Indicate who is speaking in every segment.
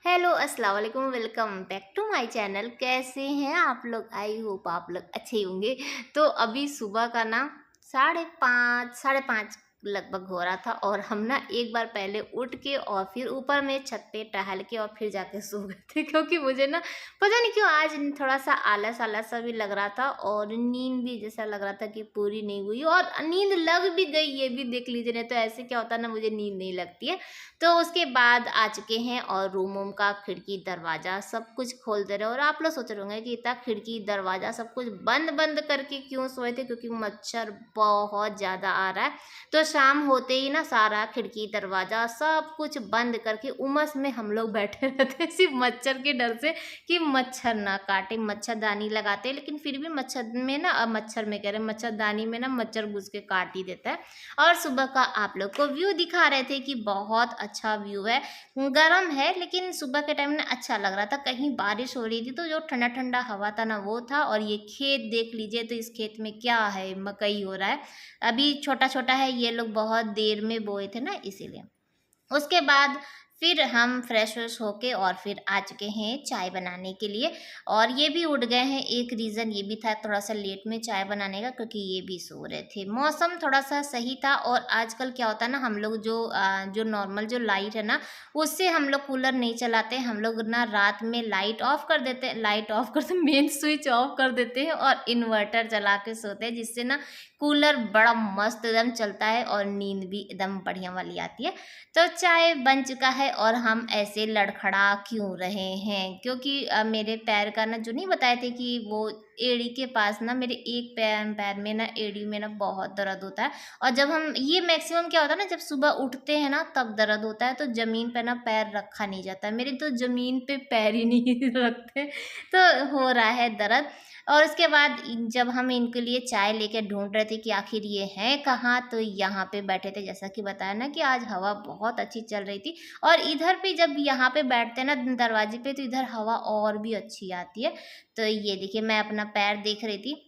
Speaker 1: Hello अस्सलाम वालेकुम, welcome back to my channel. कैसे हैं आप लोग? आई होप आप लोग अच्छे ही होंगे। तो अभी सुबह का ना 5:30 लगभग हो रहा था और हम ना एक बार पहले उठ के और फिर ऊपर में छत पे टहल के और फिर जाके सो गए थे क्योंकि मुझे ना पता नहीं क्यों आज थोड़ा सा आलस आलस सा भी लग रहा था और नींद भी जैसा लग रहा था कि पूरी नहीं हुई और नींद लग भी गई, ये भी देख लीजिए। नहीं तो ऐसे क्या होता है ना, मुझे नींद नहीं लगती है। तो उसके बाद आ चुके हैं और रूम वूम का खिड़की दरवाज़ा सब कुछ खोल दे रहे हैं। और आप लोग सोच रहे होंगे कि इतना खिड़की दरवाज़ा सब कुछ बंद बंद करके क्यों सोए थे, क्योंकि मच्छर बहुत ज़्यादा आ रहा है। तो शाम होते ही ना सारा खिड़की दरवाज़ा सब कुछ बंद करके उमस में हम लोग बैठे रहते हैं, सिर्फ मच्छर के डर से कि मच्छर ना काटे। मच्छरदानी लगाते हैं लेकिन फिर भी मच्छर में ना, मच्छर में कह रहे हैं, मच्छरदानी में ना मच्छर घुस के काट ही देता है। और सुबह का आप लोग को व्यू दिखा रहे थे कि बहुत अच्छा व्यू है। गर्म है लेकिन सुबह के टाइम ना अच्छा लग रहा था। कहीं बारिश हो रही थी तो जो ठंडा ठंडा हवा था ना वो था। और ये खेत देख लीजिए, तो इस खेत में क्या है, मकई हो रहा है। अभी छोटा छोटा है, ये लोग बहुत देर में बोए थे ना इसीलिए। उसके बाद फिर हम फ्रेश व्रेश होके और फिर आ चुके हैं चाय बनाने के लिए। और ये भी उठ गए हैं। एक रीज़न ये भी था थोड़ा सा लेट में चाय बनाने का, क्योंकि ये भी सो रहे थे। मौसम थोड़ा सा सही था। और आजकल क्या होता है ना, हम लोग जो नॉर्मल जो लाइट है ना, उससे हम लोग कूलर नहीं चलाते। हम लोग ना रात में लाइट ऑफ कर देते हैं, मेन स्विच ऑफ कर देते हैं और इन्वर्टर चला के सोते हैं, जिससे ना कूलर बड़ा मस्त एकदम चलता है और नींद भी एकदम बढ़िया वाली आती है। तो चाय बन चुका है और हम ऐसे लड़खड़ा क्यों रहे हैं, क्योंकि मेरे पैर का ना, जो नहीं बताए थे कि वो एड़ी के पास ना, मेरे एक पैर पैर में ना, एड़ी में ना बहुत दर्द होता है। और जब हम ये मैक्सिमम क्या होता है ना, जब सुबह उठते हैं ना तब दर्द होता है। तो जमीन पे ना पैर रखा नहीं जाता है, मेरे तो जमीन पे पैर ही नहीं रखते। तो हो रहा है दर्द। और उसके बाद जब हम इनके लिए चाय लेके ढूंढ रहे थे कि आखिर ये हैं कहाँ, तो यहाँ पे बैठे थे। जैसा कि बताया ना कि आज हवा बहुत अच्छी चल रही थी। और इधर पे जब यहाँ पे बैठते हैं ना दरवाजे पे, तो इधर हवा और भी अच्छी आती है। तो ये देखिए, मैं अपना पैर देख रही थी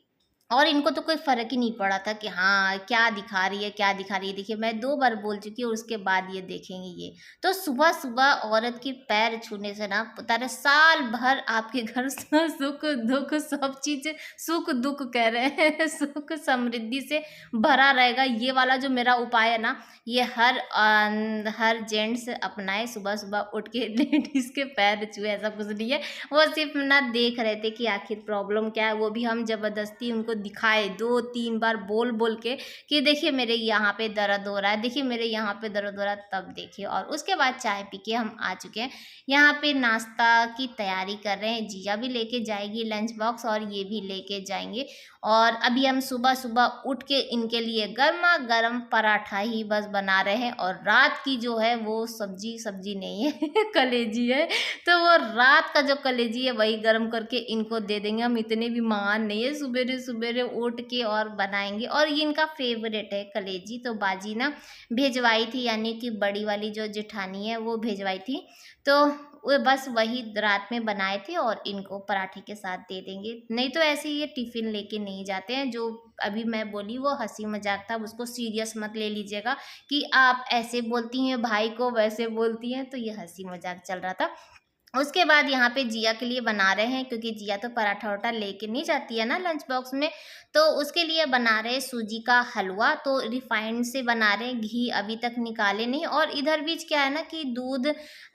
Speaker 1: और इनको तो कोई फ़र्क ही नहीं पड़ा था कि हाँ, क्या दिखा रही है, क्या दिखा रही है। देखिए, मैं 2 बार बोल चुकी हूँ, उसके बाद ये देखेंगे ये। तो सुबह-सुबह औरत के पैर छूने से ना पता रहे साल भर आपके घर से सुख-दुख सब चीज़, सुख-दुख कह रहे हैं, सुख समृद्धि से भरा रहेगा। ये वाला जो मेरा उपाय है ना, ये हर जेंट्स अपनाए। सुबह-सुबह उठ के लेडीज़ के पैर छुए, ऐसा कुछ नहीं है। वो सिर्फ ना देख रहे थे कि आखिर प्रॉब्लम क्या है। वो भी हम ज़बरदस्ती उनको दिखाए 2-3 बार बोल बोल के कि देखिए मेरे यहाँ पे दर्द हो रहा है, देखिए मेरे यहाँ पे दर्द हो रहा है, तब देखिए। और उसके बाद चाय पी के हम आ चुके हैं। यहाँ पे नाश्ता की तैयारी कर रहे हैं। जिया भी लेके जाएगी लंच बॉक्स और ये भी लेके जाएंगे। और अभी हम सुबह सुबह उठ के इनके लिए गर्मा गर्म पराठा ही बस बना रहे हैं। और रात की जो है वो सब्जी नहीं है कलेजी है। तो वो रात का जो कलेजी है वही गर्म करके इनको दे देंगे। हम इतने भी महान नहीं है, सुबेरे सुबेरे उठ के और बनाएंगे। और ये इनका फेवरेट है कलेजी। तो बाजी ना भेजवाई थी, यानी कि बड़ी वाली जो जेठानी है वो भेजवाई थी। तो वो बस वही रात में बनाए थे और इनको पराठे के साथ दे देंगे। नहीं तो ऐसे ये टिफ़िन लेके नहीं जाते हैं। जो अभी मैं बोली वो हंसी मजाक था, उसको सीरियस मत ले लीजिएगा कि आप ऐसे बोलती हैं भाई को, वैसे बोलती हैं। तो ये हंसी मजाक चल रहा था। उसके बाद यहाँ पे जिया के लिए बना रहे हैं, क्योंकि जिया तो पराठा वराठा लेके नहीं जाती है ना लंच बॉक्स में। तो उसके लिए बना रहे हैं सूजी का हलवा। तो रिफाइंड से बना रहे हैं, घी अभी तक निकाले नहीं। और इधर बीच क्या है ना कि दूध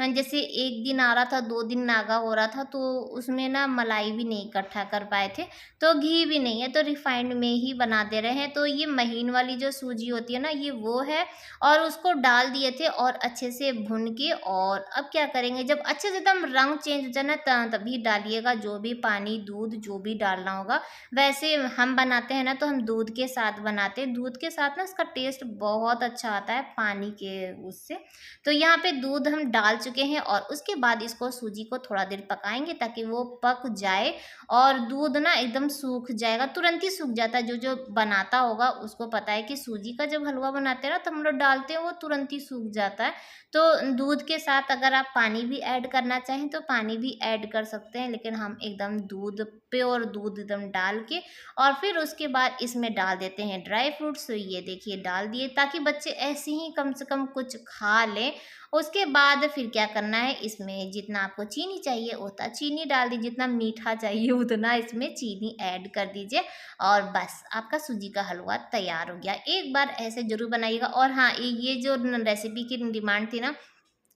Speaker 1: जैसे एक दिन आ रहा था, 2 दिन नागा हो रहा था, तो उसमें ना मलाई भी नहीं इकट्ठा कर पाए थे। तो घी भी नहीं है, तो रिफाइंड में ही बना दे रहे हैं। तो ये महीन वाली जो सूजी होती है ना, ये वो है। और उसको डाल दिए थे और अच्छे से भून के। और अब क्या करेंगे, जब अच्छे से एकदम रंग चेंज हो जाए ना तभी डालिएगा जो भी पानी दूध जो भी डालना होगा। वैसे हम बनाते हैं ना तो हम दूध के साथ बनाते हैं। दूध के साथ ना इसका टेस्ट बहुत अच्छा आता है पानी के उससे। तो यहाँ पे दूध हम डाल चुके हैं और उसके बाद इसको सूजी को थोड़ा देर पकाएंगे ताकि वो पक जाए। और दूध ना एकदम सूख जाएगा, तुरंत ही सूख जाता है। जो जो बनाता होगा उसको पता है कि सूजी का जब हलवा बनाते हैं ना तो हम लोग डालते हैं वो तुरंत ही सूख जाता है। तो दूध के साथ अगर आप पानी भी ऐड करना चाहें चाहें तो पानी भी ऐड कर सकते हैं, लेकिन हम एकदम दूध, प्योर दूध एकदम डाल के और फिर उसके बाद इसमें डाल देते हैं ड्राई फ्रूट्स। तो ये देखिए डाल दिए, ताकि बच्चे ऐसे ही कम से कम कुछ खा लें। उसके बाद फिर क्या करना है, इसमें जितना आपको चीनी चाहिए उतना चीनी डाल दीजिए, जितना मीठा चाहिए उतना इसमें चीनी ऐड कर दीजिए और बस आपका सूजी का हलवा तैयार हो गया। एक बार ऐसे ज़रूर बनाइएगा। और हाँ, ये जो रेसिपी की डिमांड थी ना,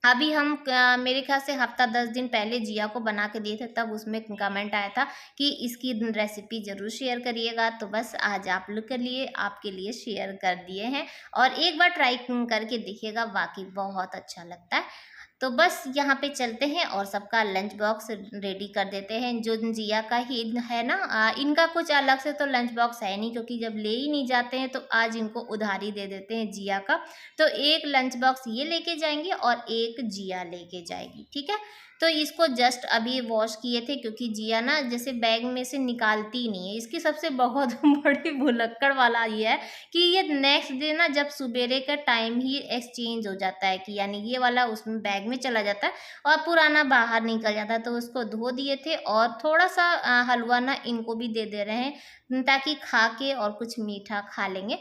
Speaker 1: अभी हम मेरे ख्याल से हफ्ता 10 दिन पहले जिया को बना के दिए थे, तब उसमें कमेंट आया था कि इसकी रेसिपी ज़रूर शेयर करिएगा। तो बस आज आप लोग के लिए, आपके लिए शेयर कर दिए हैं और एक बार ट्राई करके देखिएगा, वाकई बहुत अच्छा लगता है। तो बस यहाँ पे चलते हैं और सबका लंच बॉक्स रेडी कर देते हैं। जो जिया का ही है ना, इनका कुछ अलग से तो लंच बॉक्स है नहीं, क्योंकि जब ले ही नहीं जाते हैं तो आज इनको उधारी दे देते हैं जिया का। तो एक लंच बॉक्स ये लेके जाएंगे और एक जिया लेके जाएगी, ठीक है। तो इसको जस्ट अभी वॉश किए थे, क्योंकि जिया ना जैसे बैग में से निकालती ही नहीं है। इसकी सबसे बहुत बड़ी भुलक्कड़ वाला ये है कि ये नेक्स्ट डे ना, जब सुबेरे का टाइम ही एक्सचेंज हो जाता है, कि यानी ये वाला उसमें बैग में चला जाता है और पुराना बाहर निकल जाता है। तो उसको धो दिए थे और थोड़ा सा हलवा ना इनको भी दे दे रहे हैं, ताकि खा के और कुछ मीठा खा लेंगे।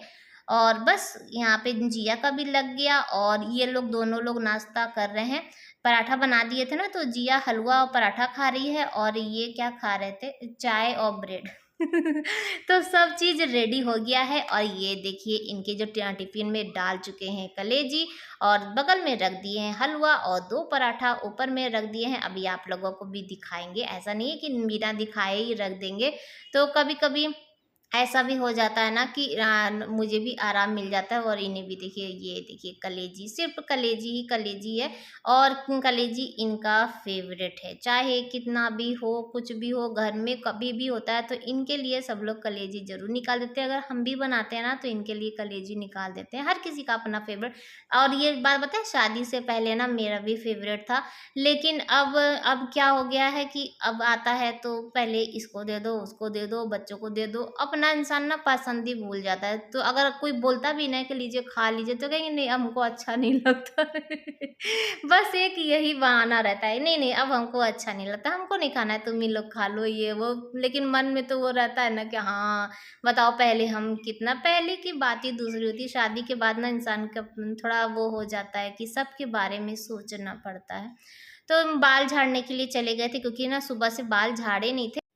Speaker 1: और बस यहाँ पे जिया का भी लग गया और ये लोग दोनों लोग नाश्ता कर रहे हैं। पराठा बना दिए थे ना, तो जिया हलवा और पराठा खा रही है और ये क्या खा रहे थे, चाय और ब्रेड। तो सब चीज़ रेडी हो गया है और ये देखिए इनके जो टिफिन में डाल चुके हैं कलेजी और बगल में रख दिए हैं हलवा और 2 पराठा ऊपर में रख दिए हैं। अभी आप लोगों को भी दिखाएंगे, ऐसा नहीं है कि बिना दिखाए ही रख देंगे। तो कभी कभी ऐसा भी हो जाता है ना कि मुझे भी आराम मिल जाता है और इन्हें भी। देखिए ये देखिए कलेजी, सिर्फ कलेजी ही कलेजी है और कलेजी इनका फेवरेट है। चाहे कितना भी हो, कुछ भी हो, घर में कभी भी होता है तो इनके लिए सब लोग कलेजी ज़रूर निकाल देते हैं। अगर हम भी बनाते हैं ना तो इनके लिए कलेजी निकाल देते हैं। हर किसी का अपना फेवरेट। और ये बात बताएं, शादी से पहले ना मेरा भी फेवरेट था, लेकिन अब क्या हो गया है कि अब आता है तो पहले इसको दे दो, उसको दे दो, बच्चों को दे दो। अपना इंसान ना पसंद ही भूल जाता है। तो अगर कोई बोलता भी नहीं कि लीजिए खा लीजिए, तो कहेंगे नहीं हमको अच्छा नहीं लगता। बस एक यही बहाना रहता है, नहीं नहीं अब हमको अच्छा नहीं लगता, हमको नहीं खाना है, तुम ही लोग खा लो ये वो। लेकिन मन में तो वो रहता है ना कि हाँ बताओ, पहले हम कितना, पहले की बात ही दूसरी होती है। शादी के बाद ना इंसान का थोड़ा वो हो जाता है कि सबके बारे में सोचना पड़ता है। तो हम बाल झाड़ने के लिए चले गए थे, क्योंकि ना सुबह से बाल झाड़े नहीं थे,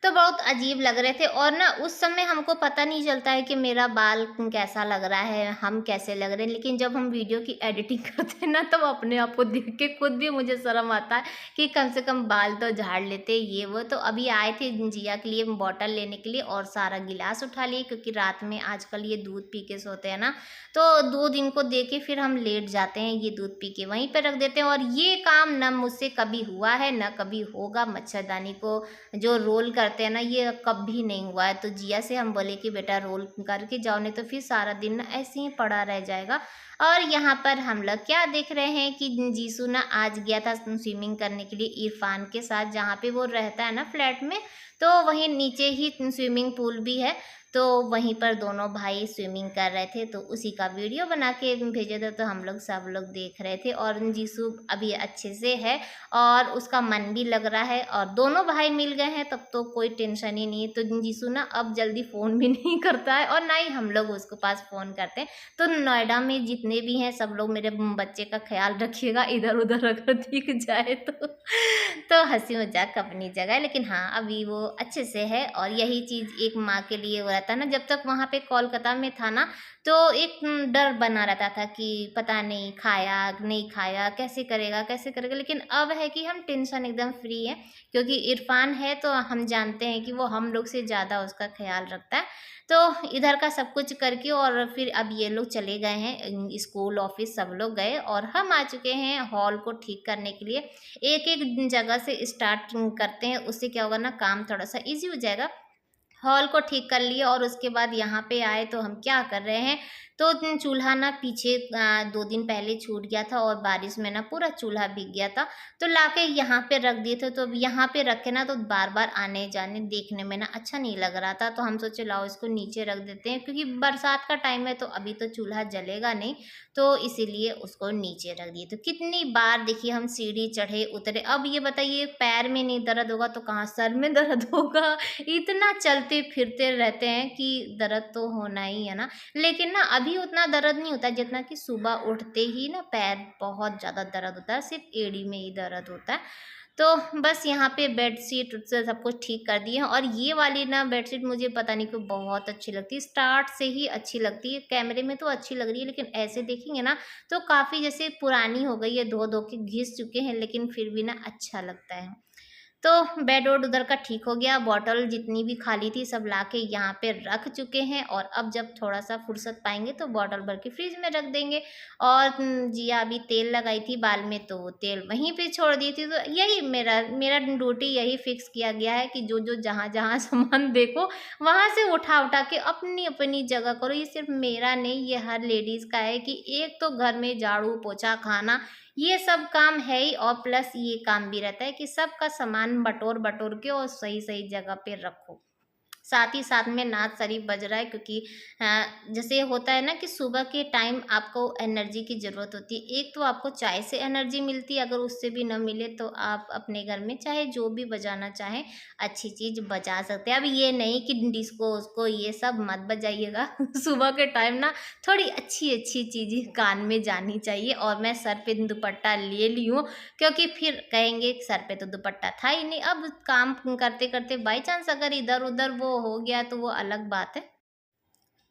Speaker 1: तो बहुत अजीब लग रहे थे। और ना उस समय हमको पता नहीं चलता है कि मेरा बाल कैसा लग रहा है, हम कैसे लग रहे हैं। लेकिन जब हम वीडियो की एडिटिंग करते हैं ना, तो अपने आप को देख के खुद भी मुझे शर्म आता है कि कम से कम बाल तो झाड़ लेते ये वो। तो अभी आए थे जिया के लिए बॉटल लेने के लिए और सारा गिलास उठा लिए, क्योंकि रात में आजकल ये दूध पी के सोते हैं ना, तो दूध इनको दे के फिर हम लेट जाते हैं, ये दूध पी के वहीं पर रख देते हैं। और ये काम न मुझसे कभी हुआ है न कभी होगा। मच्छरदानी को जो रोल करते हैं ना, ये कभी नहीं हुआ है। तो जिया से हम बोले कि बेटा रोल करके जाओ, नहीं तो फिर सारा दिन ना ऐसे ही पड़ा रह जाएगा। और यहाँ पर हम लोग क्या देख रहे हैं कि जीसू ना आज गया था स्विमिंग करने के लिए इरफान के साथ, जहाँ पे वो रहता है ना फ्लैट में, तो वहीं नीचे ही स्विमिंग पूल भी है। तो वहीं पर दोनों भाई स्विमिंग कर रहे थे, तो उसी का वीडियो बना के भेजे थे, तो हम लोग सब लोग देख रहे थे। और जीसू अभी अच्छे से है और उसका मन भी लग रहा है और दोनों भाई मिल गए हैं, तब तो कोई टेंशन ही नहीं है। तो जीसू ना अब जल्दी फ़ोन भी नहीं करता है और ना ही हम लोग उसको पास फ़ोन करते हैं। तो नोएडा में जितने भी हैं सब लोग मेरे बच्चे का ख्याल रखिएगा, इधर उधर अगर दिख जाए तो हंसी मजाक अपनी जगह है। लेकिन हाँ अभी वो अच्छे से है और यही चीज़ एक माँ के लिए हो रहता है ना। जब तक वहाँ पे कोलकाता में था ना, तो एक डर बना रहता था कि पता नहीं खाया नहीं खाया, कैसे करेगा कैसे करेगा। लेकिन अब है कि हम टेंशन एकदम फ्री है, क्योंकि इरफान है तो हम जानते हैं कि वो हम लोग से ज़्यादा उसका ख्याल रखता है। तो इधर का सब कुछ करके और फिर अब ये लोग चले गए हैं स्कूल ऑफिस, सब लोग गए और हम आ चुके हैं हॉल को ठीक करने के लिए। एक एक जगह से स्टार्ट करते हैं, उससे क्या होगा ना, काम थोड़ा सा इजी हो जाएगा। हॉल को ठीक कर लिए और उसके बाद यहाँ पे आए तो हम क्या कर रहे हैं, तो चूल्हा ना पीछे 2 दिन पहले छूट गया था और बारिश में ना पूरा चूल्हा भीग गया था। तो लाके यहाँ पे रख दिए थे, तो अब यहाँ पे रखे ना तो बार-बार आने-जाने देखने में ना अच्छा नहीं लग रहा था। तो हम सोचे लाओ इसको नीचे रख देते हैं, क्योंकि बरसात का टाइम है तो अभी तो चूल्हा जलेगा नहीं, तो इसीलिए उसको नीचे रख दिए। तो कितनी बार देखिए हम सीढ़ी चढ़े उतरे। अब ये बताइए पैर में नहीं दर्द होगा तो कहाँ सर में दर्द होगा। इतना चलते फिरते रहते हैं कि दर्द तो होना ही है ना। लेकिन ना अभी उतना दर्द नहीं होता जितना कि सुबह उठते ही ना पैर बहुत ज़्यादा दर्द होता है, सिर्फ एड़ी में ही दर्द होता है। तो बस यहाँ पे बेडशीट से सब कुछ ठीक कर दिए हैं, और ये वाली ना बेडशीट मुझे पता नहीं क्यों बहुत अच्छी लगती है, स्टार्ट से ही अच्छी लगती है। कैमरे में तो अच्छी लग रही है लेकिन ऐसे देखेंगे ना तो काफ़ी जैसे पुरानी हो गई है, धो धो के घिस चुके हैं, लेकिन फिर भी ना अच्छा लगता है। तो बेड वोड उधर का ठीक हो गया, बॉटल जितनी भी खाली थी सब लाके यहाँ पे रख चुके हैं, और अब जब थोड़ा-सा फुर्सत पाएँगे तो बॉटल भर के फ्रिज में रख देंगे। और जिया अभी तेल लगाई थी बाल में तो वो तेल वहीं पे छोड़ दी थी, तो यही मेरा मेरा ड्यूटी यही फिक्स किया गया है कि जो-जो जहाँ-जहाँ सामान देखो वहाँ से उठा-उठा के अपनी-अपनी जगह करो। ये सिर्फ़ मेरा नहीं, ये हर लेडीज़ का है कि एक तो घर में झाड़ू, पोछा, खाना ये सब काम है ही, और प्लस ये काम भी रहता है कि सबका सामान बटोर-बटोर के और सही-सही जगह पे रखो। साथ ही साथ में नाद शरीफ बज रहा है, क्योंकि जैसे होता है ना कि सुबह के टाइम आपको एनर्जी की ज़रूरत होती है। एक तो आपको चाय से एनर्जी मिलती है, अगर उससे भी ना मिले तो आप अपने घर में चाहे जो भी बजाना चाहें, अच्छी चीज़ बजा सकते हैं। अब ये नहीं कि डिस्को उसको ये सब मत बजाइएगा। सुबह के टाइम ना थोड़ी अच्छी-अच्छी चीज़ें कान में जानी चाहिए, और मैं सर पे दुपट्टा ले ली हूँ, क्योंकि फिर कहेंगे सर पे तो दुपट्टा था ही नहीं। अब काम करते-करते बाय चांस अगर इधर-उधर वो हो गया तो वो अलग बात है।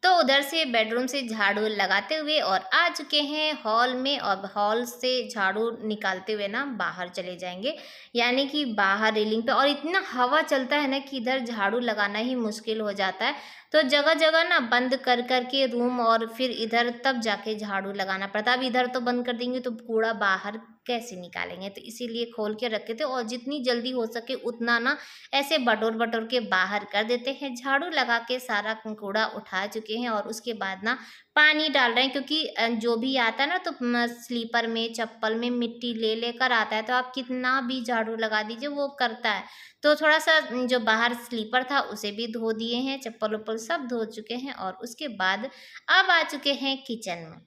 Speaker 1: तो उधर से बेडरूम से झाड़ू लगाते हुए और आ चुके हैं हॉल में, और हॉल से झाड़ू निकालते हुए ना बाहर चले जाएंगे, यानी कि बाहर रेलिंग पे। और इतना हवा चलता है ना कि इधर झाड़ू लगाना ही मुश्किल हो जाता है, तो जगह जगह ना बंद कर कर के रूम, और फिर इधर तब जाके झाड़ू लगाना पड़ता है। अब इधर तो बंद कर देंगे तो कूड़ा बाहर कैसे निकालेंगे, तो इसीलिए खोल के रखे थे, और जितनी जल्दी हो सके उतना ना ऐसे बटोर बटोर के बाहर कर देते हैं। झाड़ू लगा के सारा कूड़ा उठा चुके हैं, और उसके बाद ना पानी डाल रहे हैं, क्योंकि जो भी आता है ना तो स्लीपर में चप्पल में मिट्टी ले लेकर आता है, तो आप कितना भी झाड़ू लगा दीजिए वो करता है। तो थोड़ा सा जो बाहर स्लीपर था उसे भी धो दिए हैं, चप्पल उप्पल सब धो चुके हैं, और उसके बाद अब आ चुके हैं किचन में।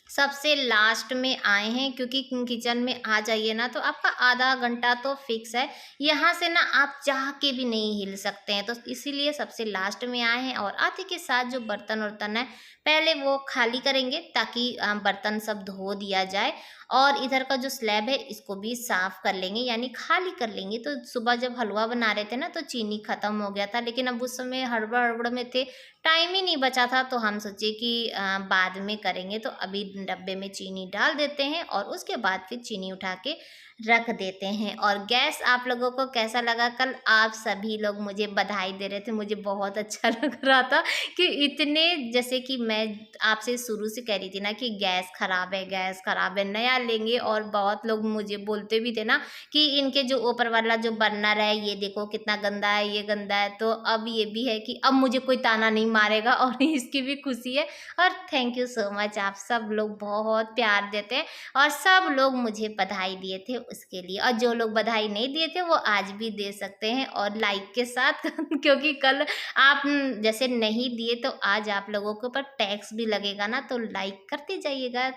Speaker 1: सबसे लास्ट में आए हैं, क्योंकि किचन में आ जाइए ना तो आपका आधा घंटा तो फिक्स है, यहाँ से ना आप चाह के भी नहीं हिल सकते हैं, तो इसीलिए सबसे लास्ट में आए हैं। और आते के साथ जो बर्तन वर्तन है पहले वो खाली करेंगे, ताकि बर्तन सब धो दिया जाए, और इधर का जो स्लैब है इसको भी साफ कर लेंगे, यानी खाली कर लेंगे। तो सुबह जब हलवा बना रहे थे ना तो चीनी खत्म हो गया था, लेकिन अब उस समय हड़बड़ हड़बड़ में थे, टाइम ही नहीं बचा था, तो हम सोचे कि बाद में करेंगे, तो अभी डब्बे में चीनी डाल देते हैं, और उसके बाद फिर चीनी उठा के रख देते हैं। और गैस आप लोगों को कैसा लगा कल? आप सभी लोग मुझे बधाई दे रहे थे, मुझे बहुत अच्छा लग रहा था कि इतने, जैसे कि मैं आपसे शुरू से कह रही थी ना कि गैस खराब है, नया लेंगे, और बहुत लोग मुझे बोलते भी थे ना कि इनके जो ऊपर वाला जो बर्नर है ये देखो कितना गंदा है, ये गंदा है। तो अब ये भी है कि अब मुझे कोई ताना नहीं मारेगा, और इसकी भी खुशी है। और थैंक यू सो मच, आप सब लोग बहुत प्यार देते हैं, और सब लोग मुझे बधाई दिए थे उसके लिए, और जो लोग बधाई नहीं दिए थे वो आज भी दे सकते हैं, और लाइक के साथ क्योंकि कल आप जैसे नहीं दिए तो आज आप लोगों के ऊपर टैक्स भी लगेगा ना, तो लाइक करते जाइएगा।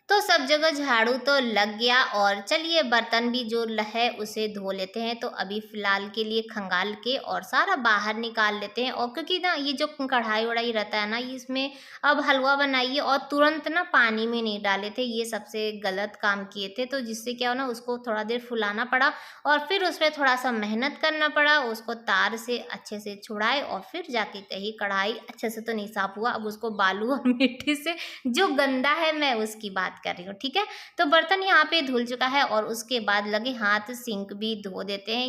Speaker 1: तो सब जगह झाड़ू तो लग गया, और चलिए बर्तन भी जो है उसे धो लेते हैं। तो अभी फ़िलहाल के लिए खंगाल के और सारा बाहर निकाल लेते हैं, और क्योंकि ना ये जो कढ़ाई वढ़ाई रहता है ना इसमें अब हलवा बनाइए और तुरंत ना पानी में नहीं डाले थे, ये सबसे गलत काम किए थे। तो जिससे क्या हो ना उसको थोड़ा देर फुलाना पड़ा, और फिर उसमें थोड़ा सा मेहनत करना पड़ा, उसको तार से अच्छे से छुड़ाए, और फिर जाके कहीं कढ़ाई अच्छे से तो नहीं साफ हुआ, अब उसको बालू और मिट्टी से जो गंदा है मैं उसकी बात कर रही हूँ, ठीक है। तो बर्तन यहाँ पे धुल चुका है और उसके बाद लगे हाथ सिंक भी धो देते हैं।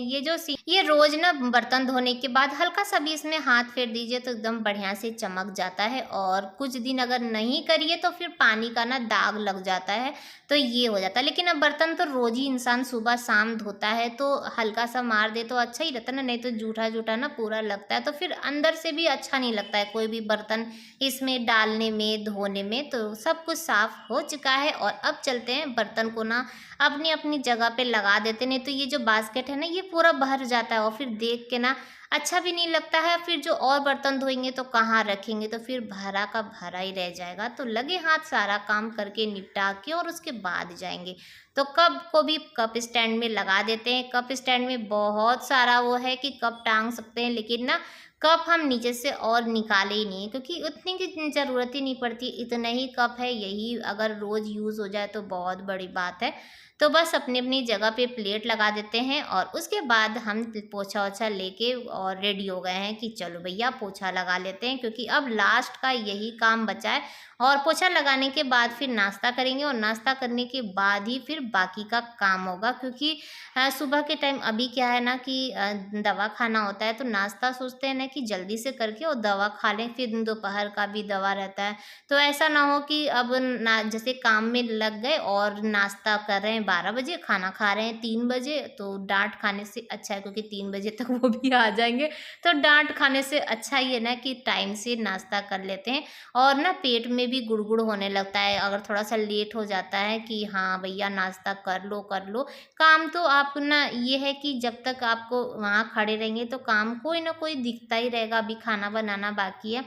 Speaker 1: ये रोज ना बर्तन धोने के बाद हल्का सा भी इसमें हाथ फेर दीजिए तो एकदम बढ़िया से चमक जाता है। और कुछ दिन अगर नहीं करिए तो फिर पानी का ना दाग लग जाता है, तो ये हो जाता है। लेकिन अब बर्तन तो रोज ही इंसान सुबह शाम धोता है, तो हल्का सा मार दे तो अच्छा ही रहता है ना, नहीं तो जूठा जूठा ना पूरा लगता है, तो फिर अंदर से भी अच्छा नहीं लगता है कोई भी बर्तन इसमें डालने में धोने में। तो सब कुछ साफ हो चुका है और अब चलते हैं बर्तन को ना अपनी अपनी जगह पे लगा देते, नहीं तो ये जो बास्केट है ना ये पूरा भर जाता है और फिर देख के ना अच्छा भी नहीं लगता है। फिर जो और बर्तन धोएंगे तो कहाँ रखेंगे, तो फिर भरा का भरा ही रह जाएगा। तो लगे हाथ सारा काम करके निपटा के और उसके बाद जाएंगे। तो कप को भी कप स्टैंड में लगा देते हैं। कप स्टैंड में बहुत सारा वो है कि कप टांग सकते हैं, लेकिन ना कप हम नीचे से और निकाले ही नहीं, क्योंकि उतनी की ज़रूरत ही नहीं पड़ती, इतना ही कप है, यही अगर रोज़ यूज़ हो जाए तो बहुत बड़ी बात है। तो बस अपनी अपनी जगह पे प्लेट लगा देते हैं और उसके बाद हम पोछा ओछा लेके और रेडी हो गए हैं कि चलो भैया पोछा लगा लेते हैं, क्योंकि अब लास्ट का यही काम बचा है। और पोछा लगाने के बाद फिर नाश्ता करेंगे और नाश्ता करने के बाद ही फिर बाकी का काम होगा, क्योंकि सुबह के टाइम अभी क्या है ना कि दवा खाना होता है, तो नाश्ता सोचते हैं ना कि जल्दी से करके और दवा खा लें, फिर दोपहर का भी दवा रहता है। तो ऐसा ना हो कि अब ना जैसे काम में लग गए और नाश्ता कर रहे हैं 12 बजे, खाना खा रहे हैं 3 बजे, तो डांट खाने से अच्छा है, क्योंकि 3 बजे तक वो भी आ जाएंगे, तो डांट खाने से अच्छा ही है ना कि टाइम से नाश्ता कर लेते हैं। और ना पेट में भी गुड़गुड़ होने लगता है अगर थोड़ा सा लेट हो जाता है कि हाँ भैया नाश्ता कर लो कर लो। काम तो आप ना ये है कि जब तक आपको वहाँ खड़े रहेंगे तो काम कोई ना कोई दिखता ही रहेगा। अभी खाना बनाना बाकी है,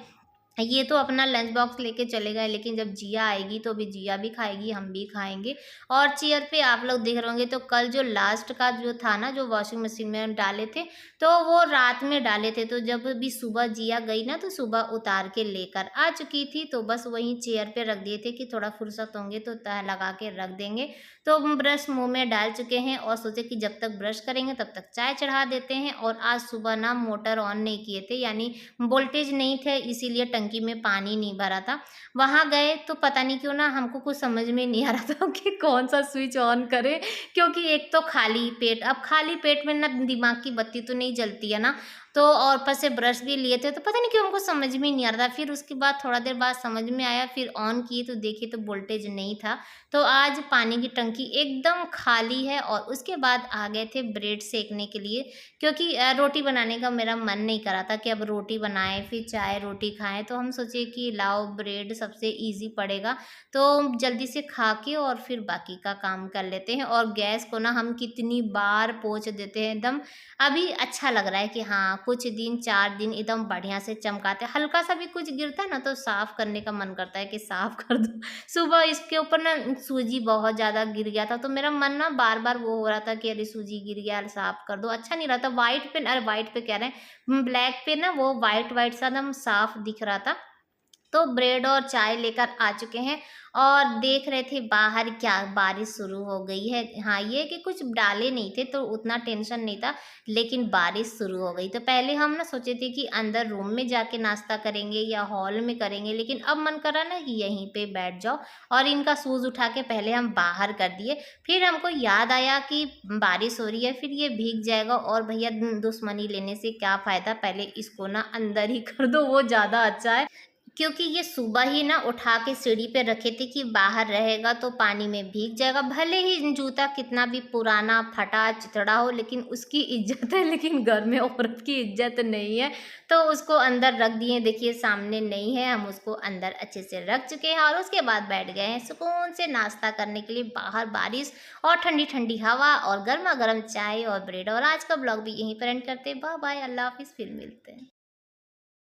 Speaker 1: ये तो अपना लंच बॉक्स लेके चले गए, लेकिन जब जिया आएगी तो अभी जिया भी खाएगी, हम भी खाएंगे। और चेयर पे आप लोग देख रहे होंगे तो कल जो लास्ट का जो था ना, जो वॉशिंग मशीन में डाले थे, तो वो रात में डाले थे, तो जब भी सुबह जिया गई ना तो सुबह उतार के लेकर आ चुकी थी, तो बस वहीं चेयर पे रख दिए थे कि थोड़ा फुर्सत होंगे तो तह लगा के रख देंगे। तो हम ब्रश मुंह में डाल चुके हैं और सोचे कि जब तक ब्रश करेंगे तब तक चाय चढ़ा देते हैं। और आज सुबह ना मोटर ऑन नहीं किए थे, यानी वोल्टेज नहीं थे, इसीलिए टंकी में पानी नहीं भरा था। वहाँ गए तो पता नहीं क्यों ना हमको कुछ समझ में नहीं आ रहा था कि कौन सा स्विच ऑन करें, क्योंकि एक तो खाली पेट, अब खाली पेट में ना दिमाग की बत्ती तो नहीं जलती है ना, तो और ऊपर से ब्रश भी लिए थे, तो पता नहीं क्यों हमको समझ में नहीं आ रहा था। फिर उसके बाद थोड़ा देर बाद समझ में आया, फिर ऑन किए तो देखिए तो वोल्टेज नहीं था। तो आज पानी की टंकी एकदम खाली है। और उसके बाद आ गए थे ब्रेड सेकने के लिए, क्योंकि रोटी बनाने का मेरा मन नहीं करा था कि अब रोटी बनाएं फिर चाय रोटी खाएं, तो हम सोचे कि लाओ ब्रेड सबसे इजी पड़ेगा, तो जल्दी से खा के और फिर बाकी का काम कर लेते हैं। और गैस को ना हम कितनी बार पोंछ देते हैं, एकदम अभी अच्छा लग रहा है कि हाँ कुछ दिन 4 दिन एकदम बढ़िया से चमकाते, हल्का सा भी कुछ गिरता है ना तो साफ करने का मन करता है कि साफ कर दो। सुबह इसके ऊपर ना सूजी बहुत ज़्यादा गिर गया था, तो मेरा मन ना बार बार वो हो रहा था कि अरे सूजी गिर गया, साफ कर दो, अच्छा नहीं रहा था। वाइट पे, अरे वाइट पे कह रहे हैं, ब्लैक पे ना वो वाइट वाइट सा एकदम साफ दिख रहा था। तो ब्रेड और चाय लेकर आ चुके हैं और देख रहे थे बाहर क्या बारिश शुरू हो गई है। हाँ ये कि कुछ डाले नहीं थे तो उतना टेंशन नहीं था, लेकिन बारिश शुरू हो गई। तो पहले हम ना सोचे थे कि अंदर रूम में जाके नाश्ता करेंगे या हॉल में करेंगे, लेकिन अब मन करा ना कि यहीं पे बैठ जाओ, और इनका शूज़ उठा के पहले हम बाहर कर दिए। फिर हमको याद आया कि बारिश हो रही है, फिर ये भीग जाएगा और भैया दुश्मनी लेने से क्या फ़ायदा, पहले इसको ना अंदर ही कर दो, वो ज़्यादा अच्छा है। क्योंकि ये सुबह ही ना उठा के सीढ़ी पे रखे थे कि बाहर रहेगा तो पानी में भीग जाएगा, भले ही जूता कितना भी पुराना फटा चिथड़ा हो, लेकिन उसकी इज्जत है, लेकिन घर में औरत की इज्जत नहीं है। तो उसको अंदर रख दिए, देखिए सामने नहीं है, हम उसको अंदर अच्छे से रख चुके हैं और उसके बाद बैठ गए हैं सुकून से नाश्ता करने के लिए। बाहर बारिश और ठंडी ठंडी हवा और गर्मा गर्म चाय और ब्रेड। और आज का ब्लॉग भी यहीं पर एंड करते हैं। बाय बाय, अल्लाह हाफिज़, फिर मिलते हैं।